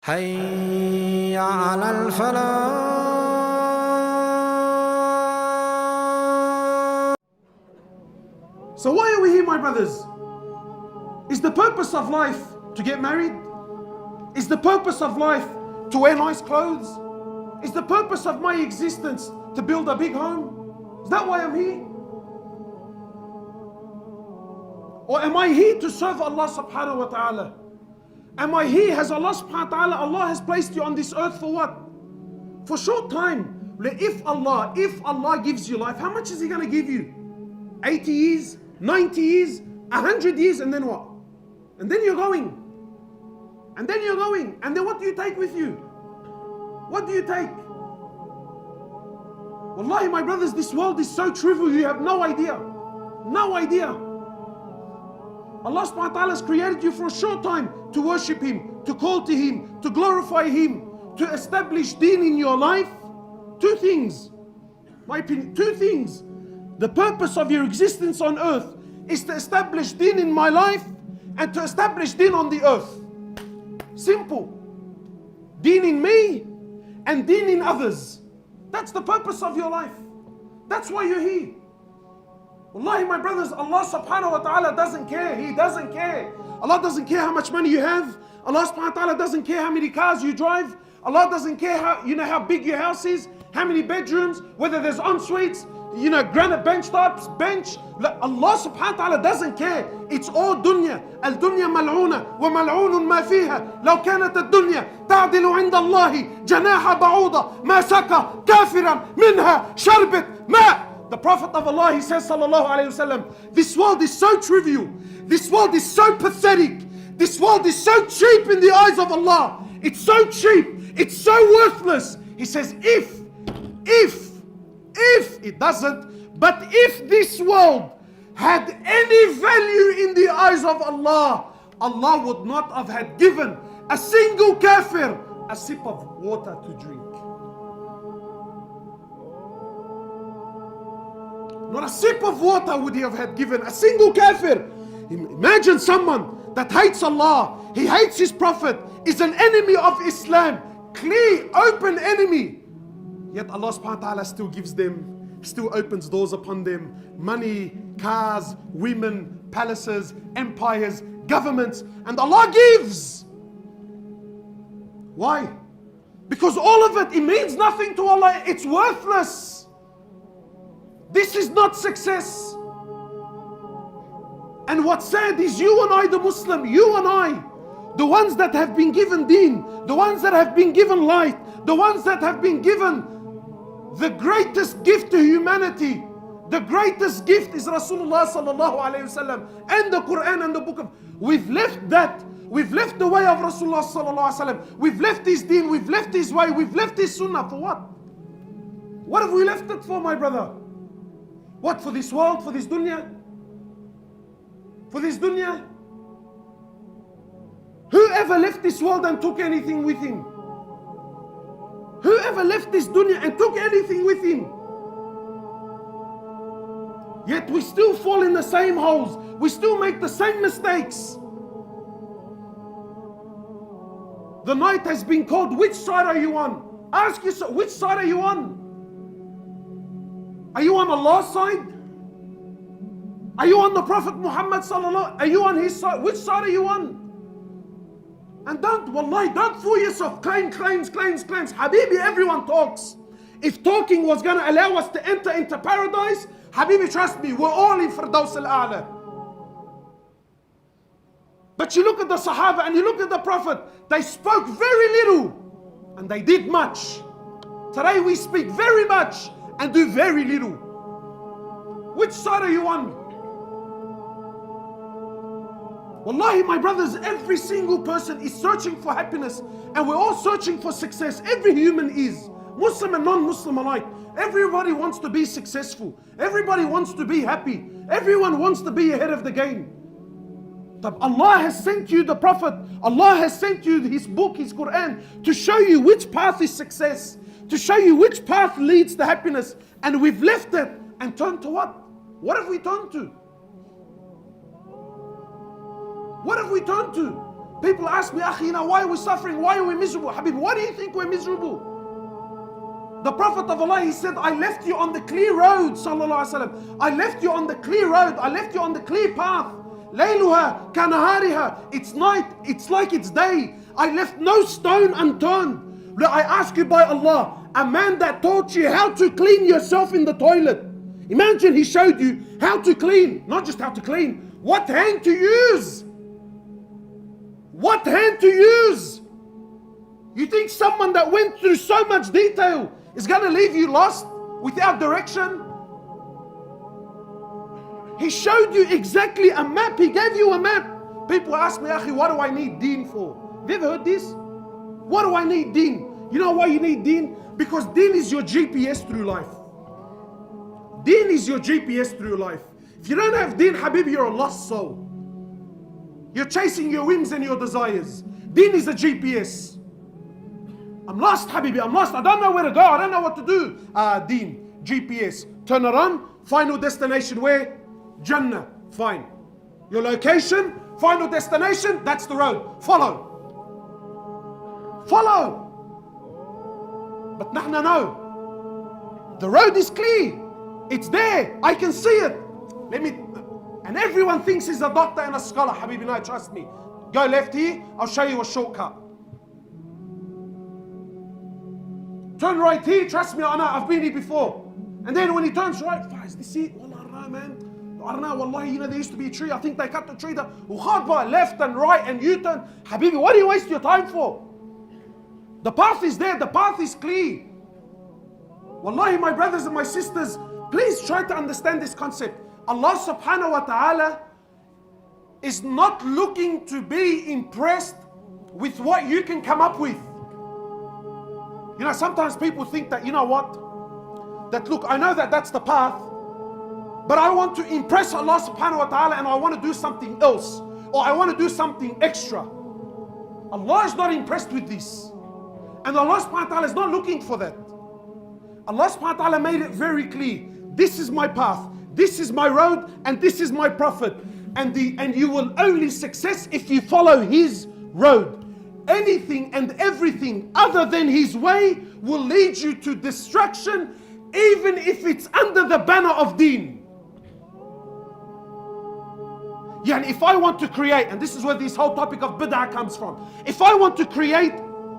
حي على الفلاح. So why are we here, my brothers? Is the purpose of life to get married? Is the purpose of life to wear nice clothes? Is the purpose of my existence to build a big home? Is that why I'm here? Or am I here to serve Allah subhanahu wa ta'ala? Am I here? Has Allah subhanahu wa ta'ala, Allah has placed you on this earth for what? For short time. If Allah gives you life, how much is He going to give you? 80 years, 90 years, 100 years, and then what? And then you're going. And then you're going. And then what do you take with you? What do you take? Wallahi, my brothers, this world is so trivial, you have no idea. No idea. Allah subhanahu wa ta'ala has created you for a short time to worship Him, to call to Him, to glorify Him, to establish deen in your life. Two things. My opinion, two things. The purpose of your existence on earth is to establish deen in my life and to establish deen on the earth. Simple. Deen in me and deen in others. That's the purpose of your life. That's why you're here. Wallahi, my brothers, Allah subhanahu wa ta'ala doesn't care. He doesn't care. Allah doesn't care how much money you have. Allah subhanahu wa ta'ala doesn't care how many cars you drive. Allah doesn't care how big your house is, how many bedrooms, whether there's en-suites, granite bench tops, bench. Allah subhanahu wa ta'ala doesn't care. It's all dunya. Al-dunya mal'una wa mal'unun ma fiha. Law kanat ad-dunya ta'dilu 'inda Allahi janaha ba'uda ma saka kafiran minha sharbet ma. The Prophet of Allah, he says, sallallahu alayhi wasallam, this world is so trivial. This world is so pathetic. This world is so cheap in the eyes of Allah. It's so cheap. It's so worthless. He says, if it doesn't, but if this world had any value in the eyes of Allah, Allah would not have had given a single kafir a sip of water to drink. Not a sip of water would He have had given a single kafir. Imagine someone that hates Allah, he hates His Prophet, is an enemy of Islam, clear, open enemy. Yet Allah subhanahu wa ta'ala still gives them, still opens doors upon them, money, cars, women, palaces, empires, governments, and Allah gives. Why? Because all of it means nothing to Allah. It's worthless. This is not success. And what's sad is you and I, the Muslim, you and I, the ones that have been given deen, the ones that have been given light, the ones that have been given the greatest gift to humanity. The greatest gift is Rasulullah sallallahu alayhi wasallam and the Quran and the book of. We've left that. We've left the way of Rasulullah sallallahu alayhi wasallam. We've left His deen. We've left His way. We've left His sunnah. For what? What have we left it for, my brother? What, for this world, for this dunya? For this dunya? Whoever left this world and took anything with him? Whoever left this dunya and took anything with him? Yet we still fall in the same holes. We still make the same mistakes. The night has been called. Which side are you on? Ask yourself, which side are you on? Are you on Allah's side? Are you on the Prophet Muhammad sallallahu? Are you on his side? Which side are you on? And don't fool yourself. Claims. Habibi, everyone talks. If talking was going to allow us to enter into paradise, Habibi, trust me, we're all in Firdaus al-A'la. But you look at the Sahaba and you look at the Prophet, they spoke very little and they did much. Today we speak very much and do very little. Which side are you on? Wallahi, my brothers, every single person is searching for happiness and we're all searching for success. Every human is, Muslim and non-Muslim alike. Everybody wants to be successful. Everybody wants to be happy. Everyone wants to be ahead of the game. But Allah has sent you the Prophet. Allah has sent you His book, His Quran, to show you which path is success, to show you which path leads to happiness. And we've left it and turned to what? What have we turned to? What have we turned to? People ask me, Akhi, why are we suffering? Why are we miserable? Habib, why do you think we're miserable? The Prophet of Allah, he said, I left you on the clear road, sallallahu alaihi wasallam. I left you on the clear road. I left you on the clear path. Layluha kanahariha. It's night, it's like it's day. I left no stone unturned. I ask you by Allah, a man that taught you how to clean yourself in the toilet. Imagine he showed you how to clean, not just how to clean, what hand to use. What hand to use. You think someone that went through so much detail is going to leave you lost without direction? He showed you exactly a map. He gave you a map. People ask me, Akhi, what do I need deen for? Have you ever heard this? What do I need deen? You know why you need deen? Because deen is your GPS through life. Deen is your GPS through life. If you don't have deen, Habibi, you're a lost soul. You're chasing your whims and your desires. Deen is a GPS. I'm lost, Habibi, I'm lost. I don't know where to go. I don't know what to do. Deen, GPS. Turn it on. Final destination where? Jannah. Fine. Your location, final destination, that's the road. Follow. Follow. But nahna no. The road is clear. It's there. I can see it. And everyone thinks he's a doctor and a scholar. Habibi, no, trust me. Go left here, I'll show you a shortcut. Turn right here, trust me, I know, I've been here before. And then when he turns right, is this it? Wallah, I don't know, man. I don't know, wallahi, there used to be a tree. I think they cut the tree down. Left and right and U-turn. Habibi, what do you waste your time for? The path is there, the path is clear. Wallahi, my brothers and my sisters, please try to understand this concept. Allah subhanahu wa ta'ala is not looking to be impressed with what you can come up with. You know, sometimes people think that, you know what? That look, I know that that's the path, but I want to impress Allah subhanahu wa ta'ala and I want to do something else. Or I want to do something extra. Allah is not impressed with this. And Allah subhanahu wa ta'ala is not looking for that. Allah subhanahu wa ta'ala made it very clear. This is my path. This is my road and this is my prophet. And you will only success if you follow his road. Anything and everything other than his way will lead you to destruction, even if it's under the banner of deen. Yeah, and if I want to create, and this is where this whole topic of bid'ah comes from. If I want to create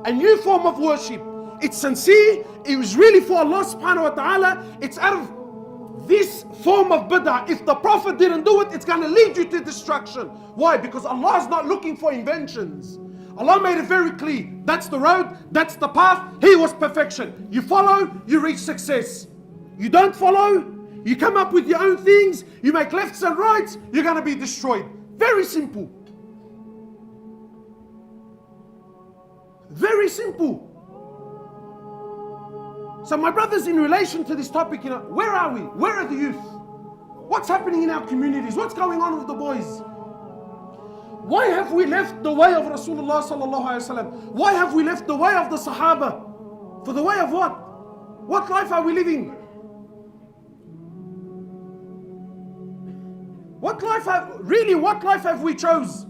a new form of worship, it's sincere, it was really for Allah subhanahu wa ta'ala, it's out of this form of bid'ah. If the Prophet didn't do it, it's going to lead you to destruction. Why? Because Allah is not looking for inventions. Allah made it very clear. That's the road, that's the path. He was perfection. You follow, you reach success. You don't follow, you come up with your own things, you make lefts and rights, you're going to be destroyed. Very simple. Very simple. So my brothers, in relation to this topic, where are we? Where are the youth? What's happening in our communities? What's going on with the boys? Why have we left the way of Rasulullah sallallahu alaihi wasallam? Why have we left the way of the Sahaba? For the way of what? What life are we living? What life have we chose?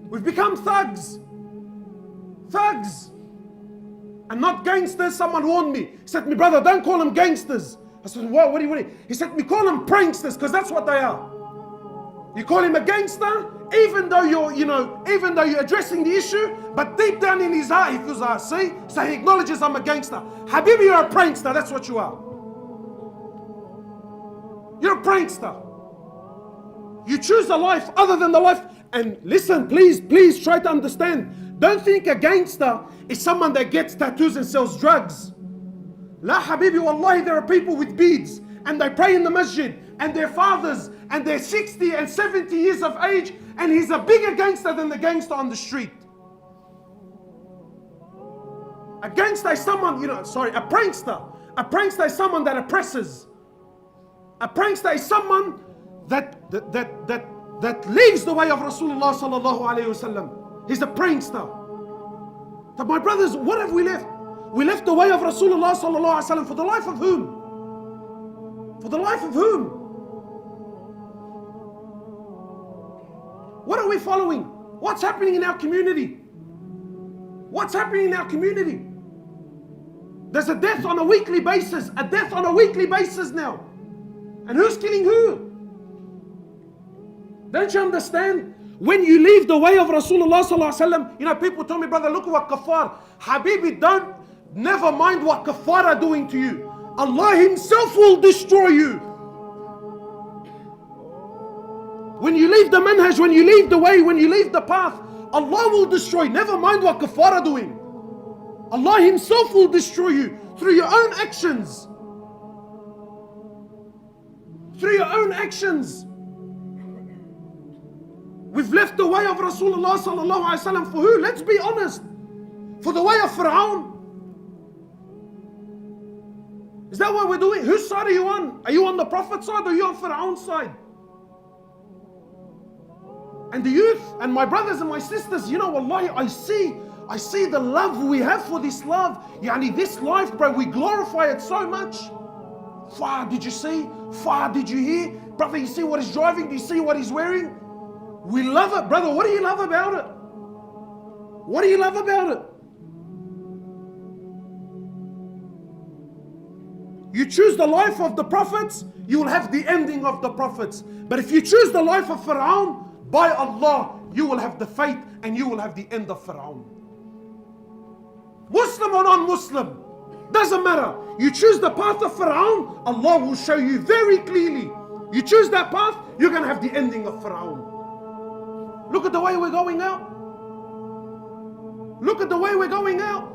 We've become thugs. Thugs. And not gangsters. Someone warned me. He said to me, brother, don't call them gangsters. I said, what do you? He said to me, call them pranksters, because that's what they are. You call him a gangster, even though you're addressing the issue, but deep down in his heart, he feels, see? So he acknowledges I'm a gangster. Habibi, you're a prankster, that's what you are. You're a prankster. You choose a life other than the life. And listen, please try to understand. Don't think a gangster is someone that gets tattoos and sells drugs. La habibi, wallahi, there are people with beads and they pray in the masjid and their fathers and they're 60 and 70 years of age and he's a bigger gangster than the gangster on the street. A gangster is someone, a prankster. A prankster is someone that oppresses. A prankster is someone that leaves the way of Rasulullah sallallahu alaihi wasallam. He's a prankster. But my brothers, what have we left? We left the way of Rasulullah sallallahu alaihi wasallam for the life of whom? For the life of whom? What are we following? What's happening in our community? What's happening in our community? There's a death on a weekly basis. A death on a weekly basis now. And who's killing who? Don't you understand? When you leave the way of Rasulullah sallallahu alaihi wasallam, you know, people tell me, brother, look what kafar. Habibi, never mind what kafar are doing to you. Allah Himself will destroy you. When you leave the manhaj, when you leave the way, when you leave the path, Allah will destroy. Never mind what kafar are doing. Allah Himself will destroy you through your own actions. Through your own actions. We've left the way of Rasulullah sallallahu alaihi wasallam for who? Let's be honest. For the way of Fir'aun. Is that what we're doing? Whose side are you on? Are you on the Prophet's side or are you on Fir'aun's side? And the youth and my brothers and my sisters, you know, wallahi, I see the love we have for this love. Yani this life, bro, we glorify it so much. Far, did you see? Far, did you hear? Brother, you see what he's driving? Do you see what he's wearing? We love it, brother. What do you love about it? What do you love about it? You choose the life of the prophets, you will have the ending of the prophets. But if you choose the life of Fir'aun, by Allah, you will have the fate and you will have the end of Fir'aun. Muslim or non-Muslim, doesn't matter. You choose the path of Fir'aun, Allah will show you very clearly. You choose that path, you're going to have the ending of Fir'aun. Look at the way we're going out. Look at the way we're going out.